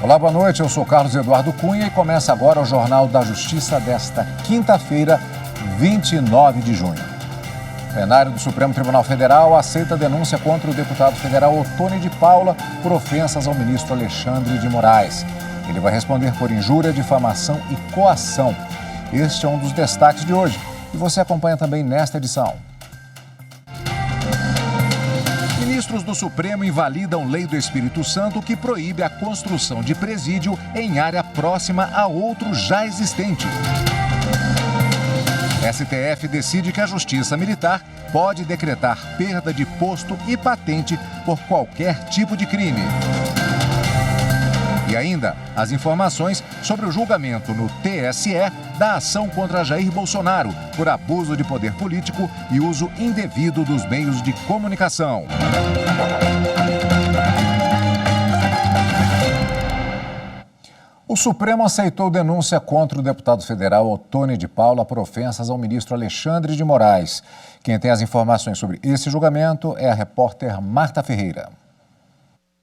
Olá, boa noite. Eu sou Carlos Eduardo Cunha e começa agora o Jornal da Justiça desta quinta-feira, 29 de junho. O plenário do Supremo Tribunal Federal aceita a denúncia contra o deputado federal Ottoni de Paula por ofensas ao ministro Alexandre de Moraes. Ele vai responder por injúria, difamação e coação. Este é um dos destaques de hoje e você acompanha também nesta edição. Ministros do Supremo invalidam lei do Espírito Santo que proíbe a construção de presídio em área próxima a outro já existente. STF decide que a Justiça Militar pode decretar perda de posto e patente por qualquer tipo de crime. E ainda, as informações sobre o julgamento no TSE da ação contra Jair Bolsonaro por abuso de poder político e uso indevido dos meios de comunicação. O Supremo aceitou denúncia contra o deputado federal Ottoni de Paula por ofensas ao ministro Alexandre de Moraes. Quem tem as informações sobre esse julgamento é a repórter Marta Ferreira.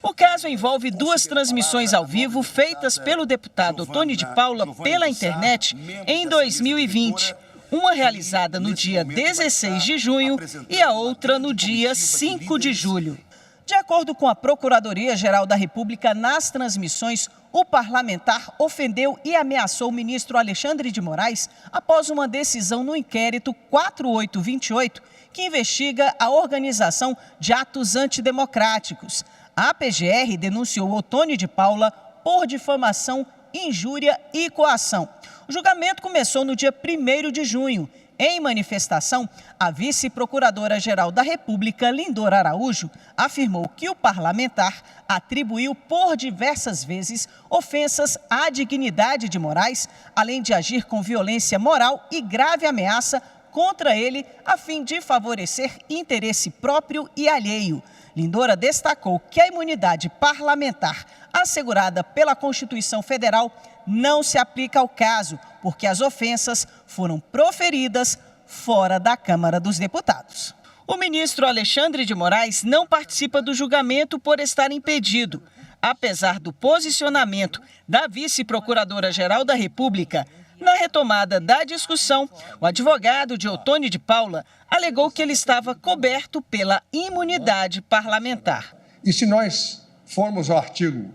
O caso envolve duas transmissões ao vivo feitas pelo deputado Ottoni de Paula pela internet em 2020. Uma realizada no dia 16 de junho e a outra no dia 5 de julho. De acordo com a Procuradoria-Geral da República, nas transmissões, o parlamentar ofendeu e ameaçou o ministro Alexandre de Moraes após uma decisão no inquérito 4828, que investiga a organização de atos antidemocráticos. A PGR denunciou Ottoni de Paula por difamação, injúria e coação. O julgamento começou no dia 1º de junho. Em manifestação, a vice-procuradora-geral da República, Lindora Araújo, afirmou que o parlamentar atribuiu por diversas vezes ofensas à dignidade de Moraes, além de agir com violência moral e grave ameaça contra ele, a fim de favorecer interesse próprio e alheio. Lindora destacou que a imunidade parlamentar assegurada pela Constituição Federal não se aplica ao caso, porque as ofensas foram proferidas fora da Câmara dos Deputados. O ministro Alexandre de Moraes não participa do julgamento por estar impedido. Apesar do posicionamento da vice-procuradora-geral da República, na retomada da discussão, o advogado de Ottoni de Paula alegou que ele estava coberto pela imunidade parlamentar. E se nós formos ao artigo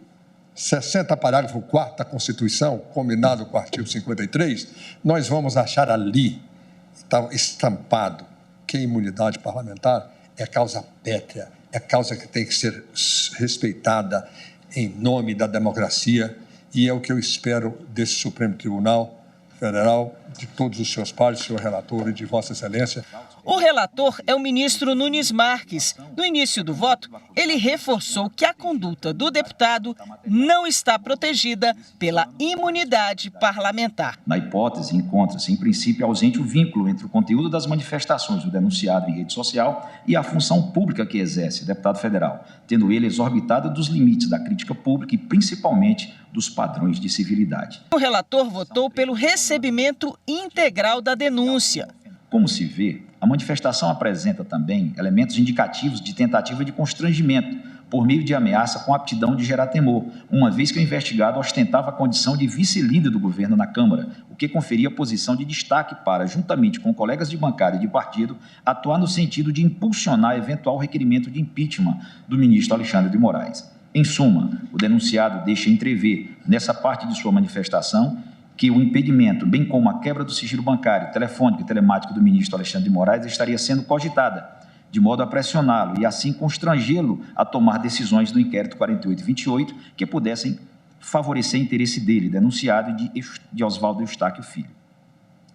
60, parágrafo 4º da Constituição, combinado com o artigo 53, nós vamos achar ali, estampado, que a imunidade parlamentar é causa pétrea, é causa que tem que ser respeitada em nome da democracia, e é o que eu espero desse Supremo Tribunal Federal, de todos os seus pares, senhor relator e de Vossa Excelência. O relator é o ministro Nunes Marques. No início do voto, ele reforçou que a conduta do deputado não está protegida pela imunidade parlamentar. Na hipótese, encontra-se, em princípio, ausente o vínculo entre o conteúdo das manifestações do denunciado em rede social e a função pública que exerce o deputado federal, tendo ele exorbitado dos limites da crítica pública e, principalmente, dos padrões de civilidade. O relator votou pelo recebimento integral da denúncia. Como se vê, a manifestação apresenta também elementos indicativos de tentativa de constrangimento por meio de ameaça com aptidão de gerar temor, uma vez que o investigado ostentava a condição de vice-líder do governo na Câmara, o que conferia posição de destaque para, juntamente com colegas de bancada e de partido, atuar no sentido de impulsionar eventual requerimento de impeachment do ministro Alexandre de Moraes. Em suma, o denunciado deixa entrever, nessa parte de sua manifestação, que o impedimento, bem como a quebra do sigilo bancário, telefônico e telemático do ministro Alexandre de Moraes estaria sendo cogitada, de modo a pressioná-lo e assim constrangê-lo a tomar decisões no inquérito 4828 que pudessem favorecer o interesse dele, denunciado, e de Oswaldo Eustáquio Filho.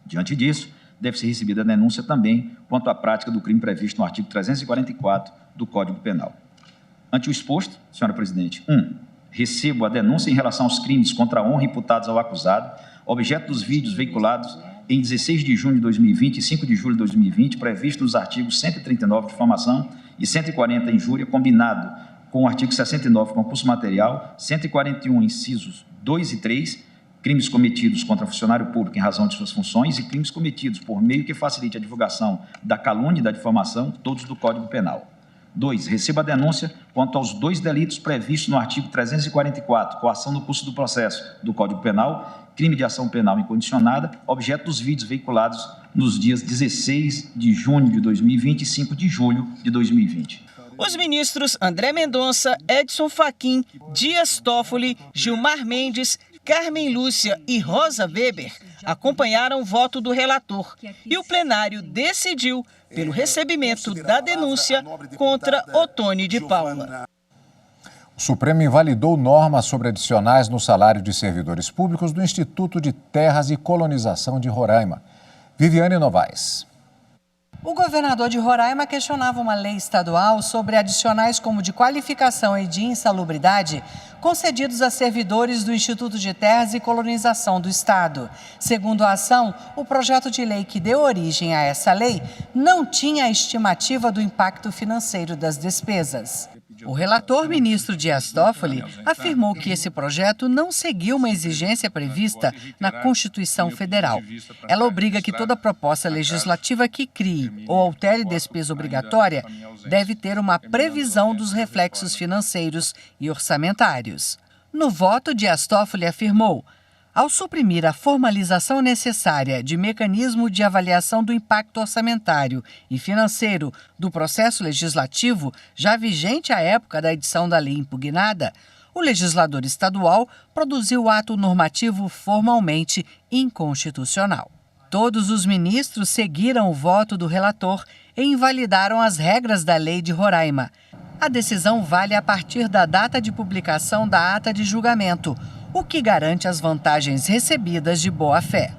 Diante disso, deve ser recebida a denúncia também quanto à prática do crime previsto no artigo 344 do Código Penal. Ante o exposto, senhora presidente, recebo a denúncia em relação aos crimes contra a honra imputados ao acusado, objeto dos vídeos veiculados em 16 de junho de 2020 e 5 de julho de 2020, previsto nos artigos 139, difamação, e 140, injúria, combinado com o artigo 69, concurso material, 141, incisos 2 e 3, crimes cometidos contra funcionário público em razão de suas funções e crimes cometidos por meio que facilite a divulgação da calúnia e da difamação, todos do Código Penal. 2. Receba a denúncia quanto aos 2 delitos previstos no artigo 344, coação no curso do processo do Código Penal, crime de ação penal incondicionada, objeto dos vídeos veiculados nos dias 16 de junho de 2020 e 5 de julho de 2020. Os ministros André Mendonça, Edson Fachin, Dias Toffoli, Gilmar Mendes, Carmen Lúcia e Rosa Weber acompanharam o voto do relator e o plenário decidiu pelo recebimento da denúncia contra Ottoni de Paula. O Supremo invalidou normas sobre adicionais no salário de servidores públicos do Instituto de Terras e Colonização de Roraima. Viviane Novaes. O governador de Roraima questionava uma lei estadual sobre adicionais como de qualificação e de insalubridade concedidos a servidores do Instituto de Terras e Colonização do Estado. Segundo a ação, o projeto de lei que deu origem a essa lei não tinha a estimativa do impacto financeiro das despesas. O relator, ministro Dias Toffoli, afirmou que esse projeto não seguiu uma exigência prevista na Constituição Federal. Ela obriga que toda proposta legislativa que crie ou altere despesa obrigatória deve ter uma previsão dos reflexos financeiros e orçamentários. No voto, Dias Toffoli afirmou: ao suprimir a formalização necessária de mecanismo de avaliação do impacto orçamentário e financeiro do processo legislativo, já vigente à época da edição da lei impugnada, o legislador estadual produziu o ato normativo formalmente inconstitucional. Todos os ministros seguiram o voto do relator e invalidaram as regras da lei de Roraima. A decisão vale a partir da data de publicação da ata de julgamento, o que garante as vantagens recebidas de boa-fé.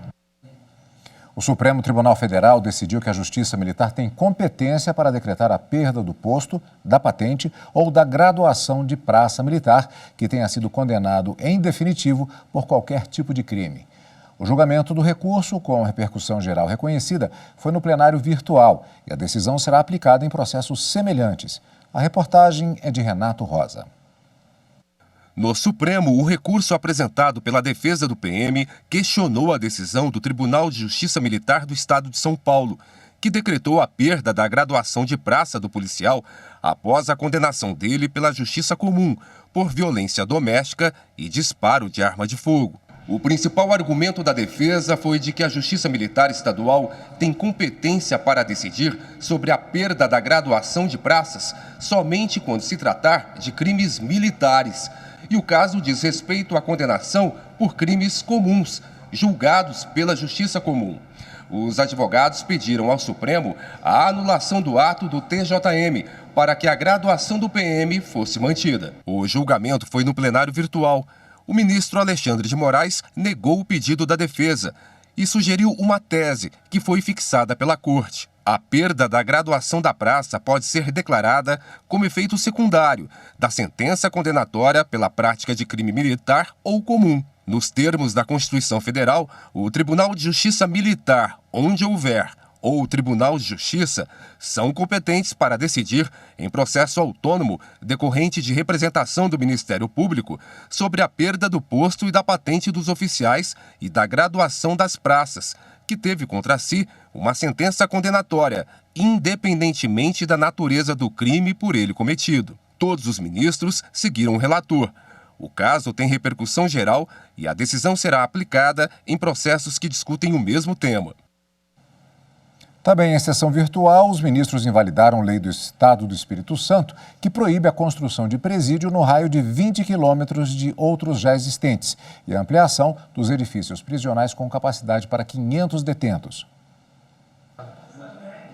O Supremo Tribunal Federal decidiu que a Justiça Militar tem competência para decretar a perda do posto, da patente ou da graduação de praça militar que tenha sido condenado em definitivo por qualquer tipo de crime. O julgamento do recurso, com repercussão geral reconhecida, foi no plenário virtual e a decisão será aplicada em processos semelhantes. A reportagem é de Renato Rosa. No Supremo, o recurso apresentado pela defesa do PM questionou a decisão do Tribunal de Justiça Militar do Estado de São Paulo, que decretou a perda da graduação de praça do policial após a condenação dele pela Justiça Comum por violência doméstica e disparo de arma de fogo. O principal argumento da defesa foi de que a Justiça Militar Estadual tem competência para decidir sobre a perda da graduação de praças somente quando se tratar de crimes militares. E o caso diz respeito à condenação por crimes comuns, julgados pela Justiça Comum. Os advogados pediram ao Supremo a anulação do ato do TJM para que a graduação do PM fosse mantida. O julgamento foi no plenário virtual. O ministro Alexandre de Moraes negou o pedido da defesa e sugeriu uma tese que foi fixada pela Corte. A perda da graduação da praça pode ser declarada como efeito secundário da sentença condenatória pela prática de crime militar ou comum. Nos termos da Constituição Federal, o Tribunal de Justiça Militar, onde houver, ou o Tribunal de Justiça, são competentes para decidir, em processo autônomo decorrente de representação do Ministério Público, sobre a perda do posto e da patente dos oficiais e da graduação das praças, que teve contra si uma sentença condenatória, independentemente da natureza do crime por ele cometido. Todos os ministros seguiram o relator. O caso tem repercussão geral e a decisão será aplicada em processos que discutem o mesmo tema. Também em sessão virtual, os ministros invalidaram lei do Estado do Espírito Santo, que proíbe a construção de presídio no raio de 20 quilômetros de outros já existentes e a ampliação dos edifícios prisionais com capacidade para 500 detentos.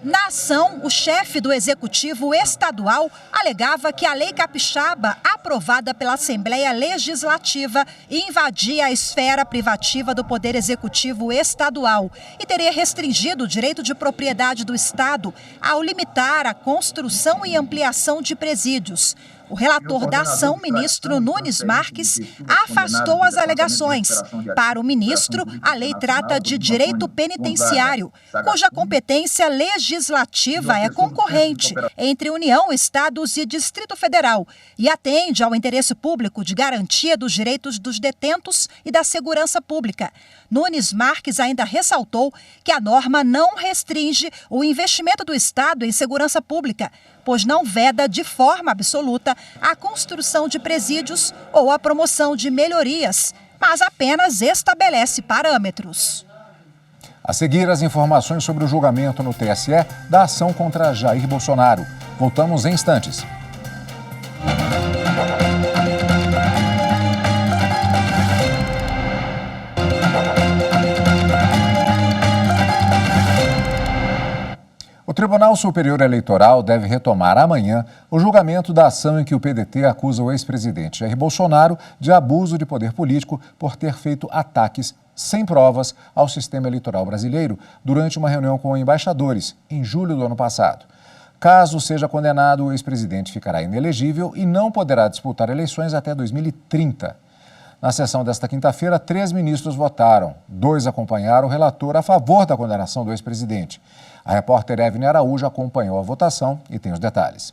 Na ação, o chefe do Executivo Estadual alegava que a Lei Capixaba, aprovada pela Assembleia Legislativa, invadia a esfera privativa do Poder Executivo Estadual e teria restringido o direito de propriedade do Estado ao limitar a construção e ampliação de presídios. O relator da ação, ministro Nunes Marques, afastou as alegações. Para o ministro, a lei trata de direito penitenciário, cuja competência legislativa é concorrente entre União, Estados e Distrito Federal e atende ao interesse público de garantia dos direitos dos detentos e da segurança pública. Nunes Marques ainda ressaltou que a norma não restringe o investimento do Estado em segurança pública, pois não veda de forma absoluta a construção de presídios ou a promoção de melhorias, mas apenas estabelece parâmetros. A seguir, as informações sobre o julgamento no TSE da ação contra Jair Bolsonaro. Voltamos em instantes. O Tribunal Superior Eleitoral deve retomar amanhã o julgamento da ação em que o PDT acusa o ex-presidente Jair Bolsonaro de abuso de poder político por ter feito ataques sem provas ao sistema eleitoral brasileiro durante uma reunião com embaixadores em julho do ano passado. Caso seja condenado, o ex-presidente ficará inelegível e não poderá disputar eleições até 2030. Na sessão desta quinta-feira, 3 ministros votaram. 2 acompanharam o relator a favor da condenação do ex-presidente. A repórter Evelyn Araújo acompanhou a votação e tem os detalhes.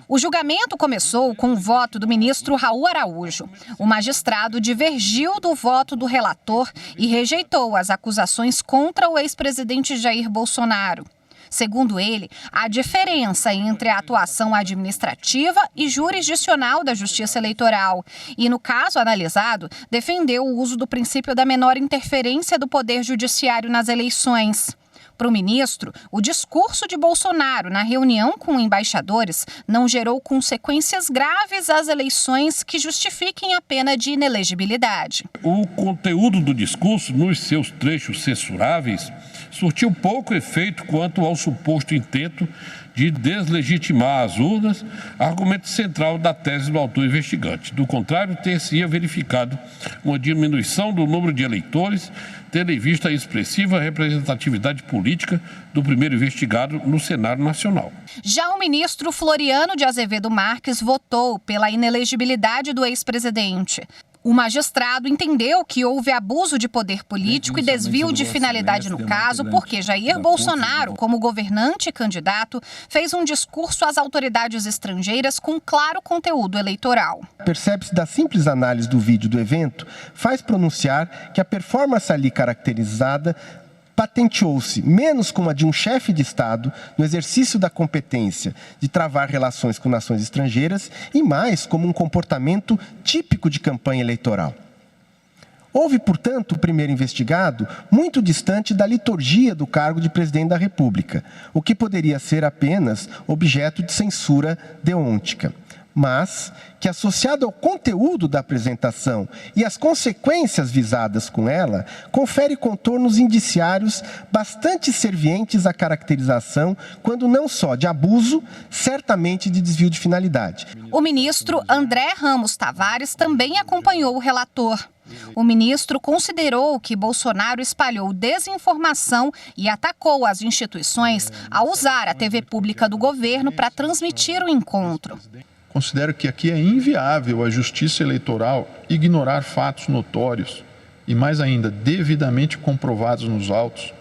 O julgamento começou com o voto do ministro Raul Araújo. O magistrado divergiu do voto do relator e rejeitou as acusações contra o ex-presidente Jair Bolsonaro. Segundo ele, há diferença entre a atuação administrativa e jurisdicional da Justiça Eleitoral e, no caso analisado, defendeu o uso do princípio da menor interferência do Poder Judiciário nas eleições. Para o ministro, o discurso de Bolsonaro na reunião com embaixadores não gerou consequências graves às eleições que justifiquem a pena de inelegibilidade. O conteúdo do discurso, nos seus trechos censuráveis, surtiu pouco efeito quanto ao suposto intento de deslegitimar as urnas, argumento central da tese do autor investigante. Do contrário, ter-se-ia verificado uma diminuição do número de eleitores, tendo em vista a expressiva representatividade política do primeiro investigado no cenário nacional. Já o ministro Floriano de Azevedo Marques votou pela inelegibilidade do ex-presidente. O magistrado entendeu que houve abuso de poder político e desvio de finalidade no caso, porque Jair Bolsonaro, como governante e candidato, fez um discurso às autoridades estrangeiras com claro conteúdo eleitoral. Percebe-se da simples análise do vídeo do evento, faz pronunciar que a performance ali caracterizada patenteou-se menos como a de um chefe de Estado no exercício da competência de travar relações com nações estrangeiras e mais como um comportamento típico de campanha eleitoral. Houve, portanto, o primeiro investigado muito distante da liturgia do cargo de presidente da República, o que poderia ser apenas objeto de censura deontica, mas que, associado ao conteúdo da apresentação e às consequências visadas com ela, confere contornos indiciários bastante servientes à caracterização, quando não só de abuso, certamente de desvio de finalidade. O ministro André Ramos Tavares também acompanhou o relator. O ministro considerou que Bolsonaro espalhou desinformação e atacou as instituições ao usar a TV pública do governo para transmitir o encontro. Considero que aqui é inviável a Justiça Eleitoral ignorar fatos notórios e, mais ainda, devidamente comprovados nos autos,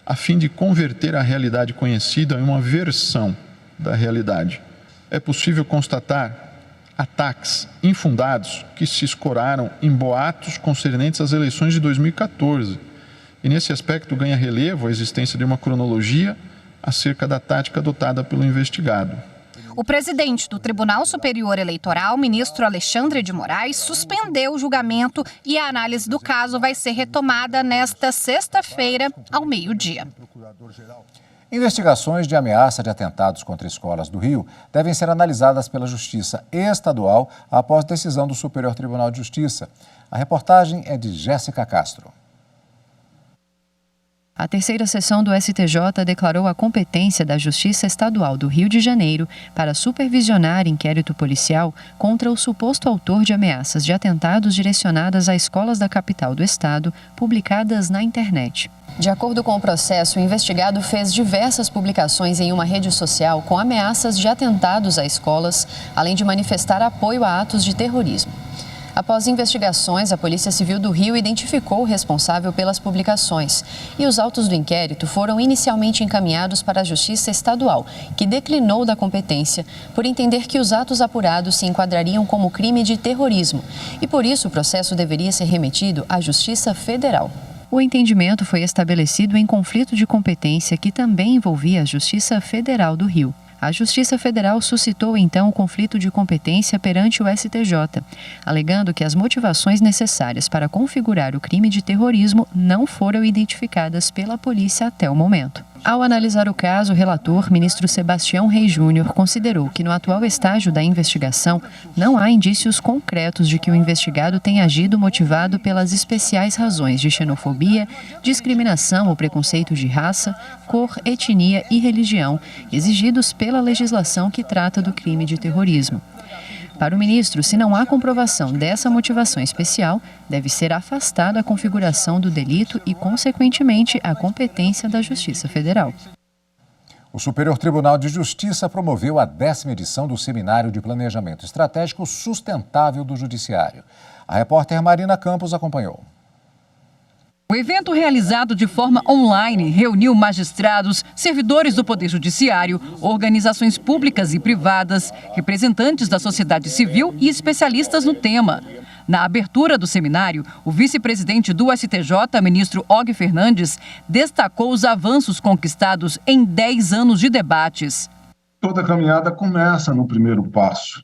a fim de converter a realidade conhecida em uma versão da realidade. É possível constatar ataques infundados que se escoraram em boatos concernentes às eleições de 2014. E, nesse aspecto, ganha relevo a existência de uma cronologia acerca da tática adotada pelo investigado. O presidente do Tribunal Superior Eleitoral, ministro Alexandre de Moraes, suspendeu o julgamento e a análise do caso vai ser retomada nesta sexta-feira, ao meio-dia. Investigações de ameaça de atentados contra escolas do Rio devem ser analisadas pela Justiça Estadual após decisão do Superior Tribunal de Justiça. A reportagem é de Jéssica Castro. A terceira sessão do STJ declarou a competência da Justiça Estadual do Rio de Janeiro para supervisionar inquérito policial contra o suposto autor de ameaças de atentados direcionadas a escolas da capital do estado, publicadas na internet. De acordo com o processo, o investigado fez diversas publicações em uma rede social com ameaças de atentados a escolas, além de manifestar apoio a atos de terrorismo. Após investigações, a Polícia Civil do Rio identificou o responsável pelas publicações e os autos do inquérito foram inicialmente encaminhados para a Justiça Estadual, que declinou da competência por entender que os atos apurados se enquadrariam como crime de terrorismo e, por isso, o processo deveria ser remetido à Justiça Federal. O entendimento foi estabelecido em conflito de competência que também envolvia a Justiça Federal do Rio. A Justiça Federal suscitou, então, o conflito de competência perante o STJ, alegando que as motivações necessárias para configurar o crime de terrorismo não foram identificadas pela polícia até o momento. Ao analisar o caso, o relator, ministro Sebastião Reis Júnior, considerou que no atual estágio da investigação não há indícios concretos de que o investigado tenha agido motivado pelas especiais razões de xenofobia, discriminação ou preconceito de raça, cor, etnia e religião, exigidos pela legislação que trata do crime de terrorismo. Para o ministro, se não há comprovação dessa motivação especial, deve ser afastada a configuração do delito e, consequentemente, a competência da Justiça Federal. O Superior Tribunal de Justiça promoveu a 10ª edição do Seminário de Planejamento Estratégico Sustentável do Judiciário. A repórter Marina Campos acompanhou. O evento, realizado de forma online, reuniu magistrados, servidores do Poder Judiciário, organizações públicas e privadas, representantes da sociedade civil e especialistas no tema. Na abertura do seminário, o vice-presidente do STJ, ministro Og Fernandes, destacou os avanços conquistados em 10 anos de debates. Toda caminhada começa no primeiro passo.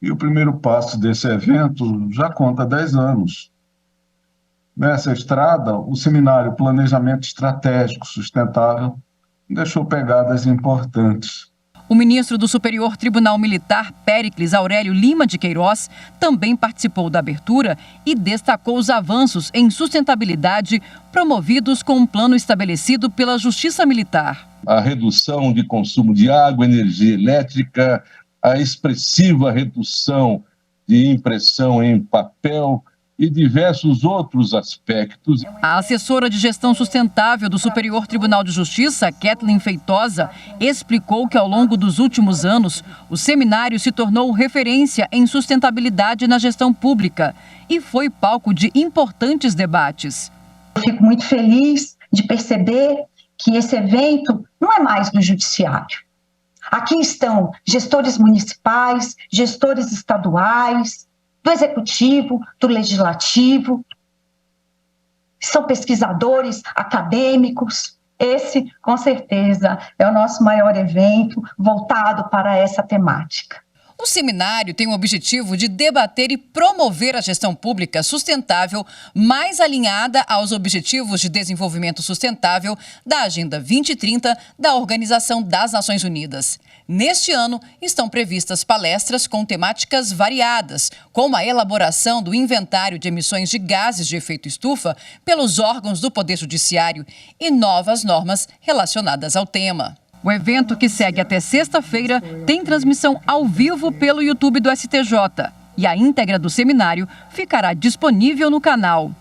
E o primeiro passo desse evento já conta 10 anos. Nessa estrada, o seminário Planejamento Estratégico Sustentável deixou pegadas importantes. O ministro do Superior Tribunal Militar, Péricles Aurélio Lima de Queiroz, também participou da abertura e destacou os avanços em sustentabilidade promovidos com um plano estabelecido pela Justiça Militar. A redução de consumo de água, energia elétrica, a expressiva redução de impressão em papel e diversos outros aspectos. A assessora de gestão sustentável do Superior Tribunal de Justiça, Kathleen Feitosa, explicou que ao longo dos últimos anos, o seminário se tornou referência em sustentabilidade na gestão pública e foi palco de importantes debates. Eu fico muito feliz de perceber que esse evento não é mais do judiciário. Aqui estão gestores municipais, gestores estaduais, do executivo, do legislativo, são pesquisadores, acadêmicos. Esse, com certeza, é o nosso maior evento voltado para essa temática. O seminário tem o objetivo de debater e promover a gestão pública sustentável mais alinhada aos Objetivos de Desenvolvimento Sustentável da Agenda 2030 da Organização das Nações Unidas. Neste ano, estão previstas palestras com temáticas variadas, como a elaboração do inventário de emissões de gases de efeito estufa pelos órgãos do Poder Judiciário e novas normas relacionadas ao tema. O evento, que segue até sexta-feira, tem transmissão ao vivo pelo YouTube do STJ e a íntegra do seminário ficará disponível no canal.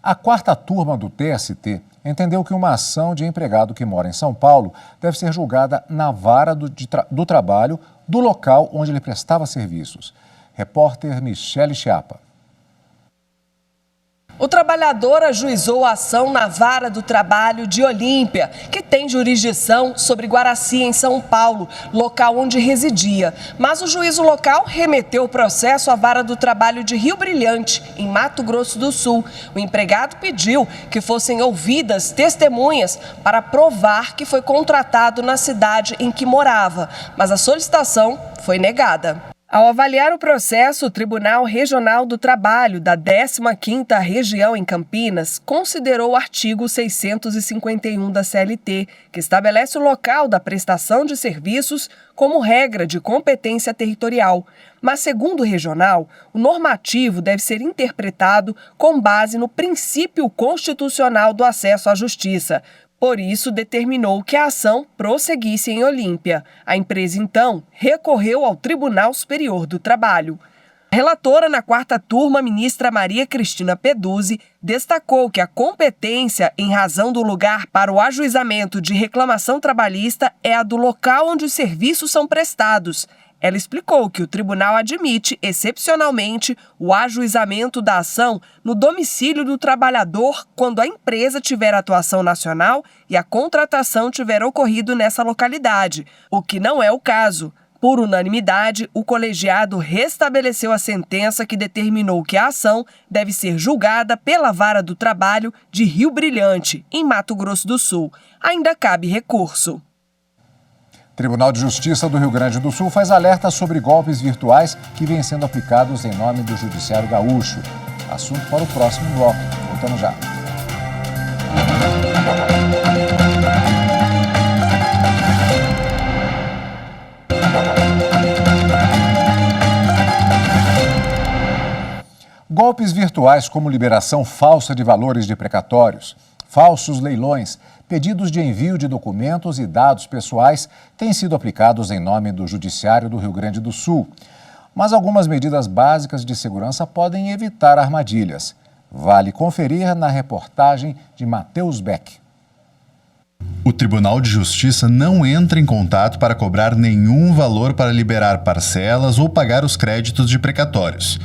A 4ª turma do TST entendeu que uma ação de empregado que mora em São Paulo deve ser julgada na vara do trabalho do local onde ele prestava serviços. Repórter Michele Chiapa. O trabalhador ajuizou a ação na Vara do Trabalho de Olímpia, que tem jurisdição sobre Guaraci, em São Paulo, local onde residia. Mas o juízo local remeteu o processo à Vara do Trabalho de Rio Brilhante, em Mato Grosso do Sul. O empregado pediu que fossem ouvidas testemunhas para provar que foi contratado na cidade em que morava, mas a solicitação foi negada. Ao avaliar o processo, o Tribunal Regional do Trabalho da 15ª Região em Campinas considerou o artigo 651 da CLT, que estabelece o local da prestação de serviços como regra de competência territorial. Mas, segundo o regional, o normativo deve ser interpretado com base no princípio constitucional do acesso à justiça. Por isso, determinou que a ação prosseguisse em Olímpia. A empresa, então, recorreu ao Tribunal Superior do Trabalho. A Relatora na 4ª turma, a ministra Maria Cristina Peduzzi, destacou que a competência em razão do lugar para o ajuizamento de reclamação trabalhista é a do local onde os serviços são prestados. Ela explicou que o tribunal admite, excepcionalmente, o ajuizamento da ação no domicílio do trabalhador quando a empresa tiver atuação nacional e a contratação tiver ocorrido nessa localidade, o que não é o caso. Por unanimidade, o colegiado restabeleceu a sentença que determinou que a ação deve ser julgada pela Vara do Trabalho de Rio Brilhante, em Mato Grosso do Sul. Ainda cabe recurso. Tribunal de Justiça do Rio Grande do Sul faz alerta sobre golpes virtuais que vêm sendo aplicados em nome do Judiciário Gaúcho. Assunto para o próximo bloco. Voltamos já. Golpes virtuais como liberação falsa de valores de precatórios, falsos leilões, pedidos de envio de documentos e dados pessoais têm sido aplicados em nome do Judiciário do Rio Grande do Sul. Mas algumas medidas básicas de segurança podem evitar armadilhas. Vale conferir na reportagem de Matheus Beck. O Tribunal de Justiça não entra em contato para cobrar nenhum valor para liberar parcelas ou pagar os créditos de precatórios.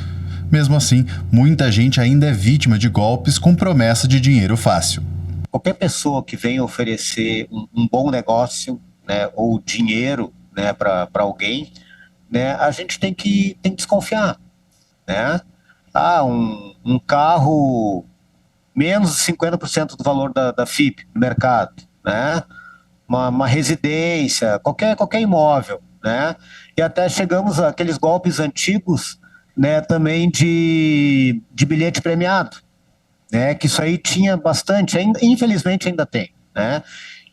Mesmo assim, muita gente ainda é vítima de golpes com promessa de dinheiro fácil. Qualquer pessoa que venha oferecer um bom negócio, né, ou dinheiro, né, para alguém, né, a gente tem que desconfiar. Né? Um carro menos de 50% do valor da FIP no mercado, né? Uma residência, qualquer imóvel. Né? E até chegamos àqueles golpes antigos, né, também de bilhete premiado. Né, que isso aí tinha bastante, infelizmente ainda tem, né?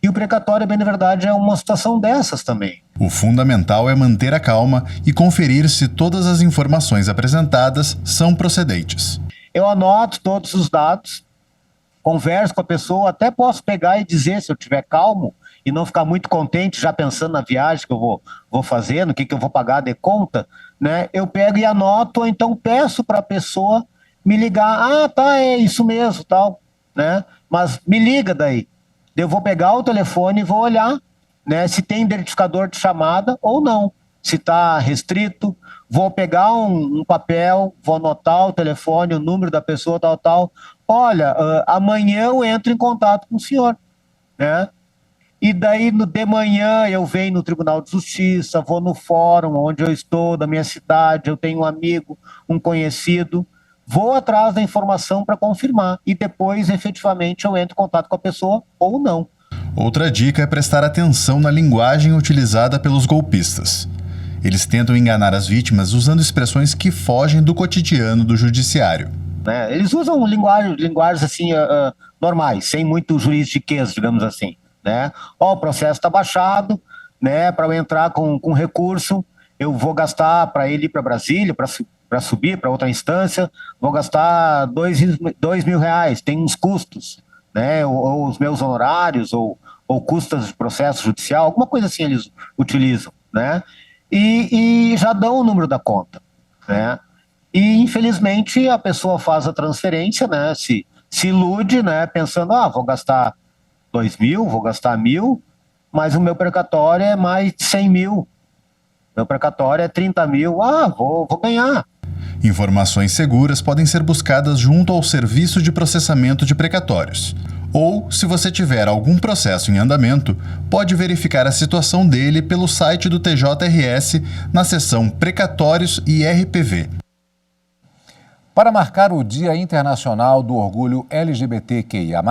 E o precatório, bem na verdade, é uma situação dessas também. O fundamental é manter a calma e conferir se todas as informações apresentadas são procedentes. Eu anoto todos os dados, converso com a pessoa, até posso pegar e dizer, se eu estiver calmo e não ficar muito contente, já pensando na viagem que eu vou fazer, no que eu vou pagar de conta, né? Eu pego e anoto, ou então peço para a pessoa me ligar, tá, é isso mesmo, tal, né? Mas me liga daí. Eu vou pegar o telefone e vou olhar, né, se tem identificador de chamada ou não. Se está restrito, vou pegar um papel, vou anotar o telefone, o número da pessoa, tal. Olha, amanhã eu entro em contato com o senhor, né? E daí, de manhã, eu venho no Tribunal de Justiça, vou no fórum onde eu estou, da minha cidade, eu tenho um amigo, um conhecido, vou atrás da informação para confirmar e depois, efetivamente, eu entro em contato com a pessoa ou não. Outra dica é prestar atenção na linguagem utilizada pelos golpistas. Eles tentam enganar as vítimas usando expressões que fogem do cotidiano do judiciário. Né? Eles usam linguagens assim, normais, sem muito juridiquês, digamos assim. Né? O processo está baixado, né? Para eu entrar com recurso, eu vou gastar para ele ir para Brasília, para subir para outra instância, vou gastar R$2.000, tem uns custos, né? Ou os meus honorários, ou custos de processo judicial, alguma coisa assim eles utilizam, né? E já dão o número da conta, né? E infelizmente a pessoa faz a transferência, né? Se ilude, né? Pensando, vou gastar 2.000, vou gastar 1.000, mas o meu precatório é mais de 100.000. Meu precatório é 30.000, vou ganhar. Informações seguras podem ser buscadas junto ao Serviço de Processamento de Precatórios. Ou, se você tiver algum processo em andamento, pode verificar a situação dele pelo site do TJRS na seção Precatórios e RPV. Para marcar o Dia Internacional do Orgulho LGBTQIA+,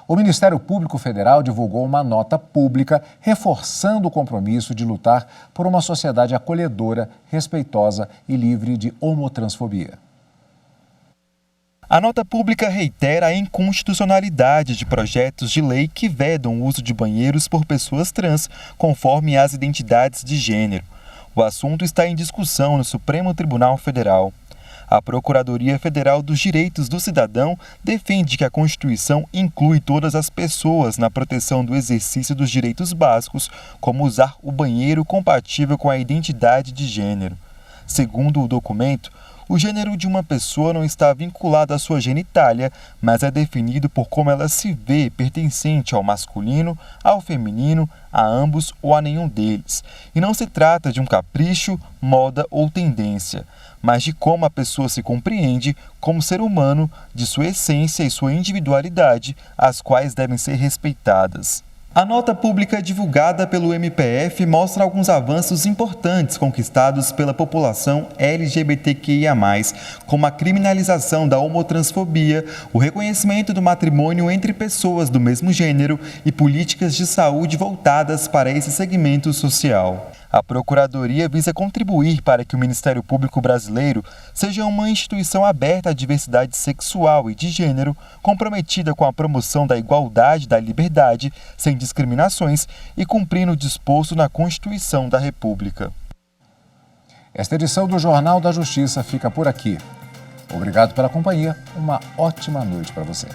o Ministério Público Federal divulgou uma nota pública reforçando o compromisso de lutar por uma sociedade acolhedora, respeitosa e livre de homotransfobia. A nota pública reitera a inconstitucionalidade de projetos de lei que vedam o uso de banheiros por pessoas trans, conforme as identidades de gênero. O assunto está em discussão no Supremo Tribunal Federal. A Procuradoria Federal dos Direitos do Cidadão defende que a Constituição inclui todas as pessoas na proteção do exercício dos direitos básicos, como usar o banheiro compatível com a identidade de gênero. Segundo o documento, O gênero de uma pessoa não está vinculado à sua genitália, mas é definido por como ela se vê pertencente ao masculino, ao feminino, a ambos ou a nenhum deles. E não se trata de um capricho, moda ou tendência, mas de como a pessoa se compreende como ser humano, de sua essência e sua individualidade, as quais devem ser respeitadas. A nota pública divulgada pelo MPF mostra alguns avanços importantes conquistados pela população LGBTQIA+, como a criminalização da homotransfobia, o reconhecimento do matrimônio entre pessoas do mesmo gênero e políticas de saúde voltadas para esse segmento social. A Procuradoria visa contribuir para que o Ministério Público Brasileiro seja uma instituição aberta à diversidade sexual e de gênero, comprometida com a promoção da igualdade e da liberdade, sem discriminações e cumprindo o disposto na Constituição da República. Esta edição do Jornal da Justiça fica por aqui. Obrigado pela companhia. Uma ótima noite para você.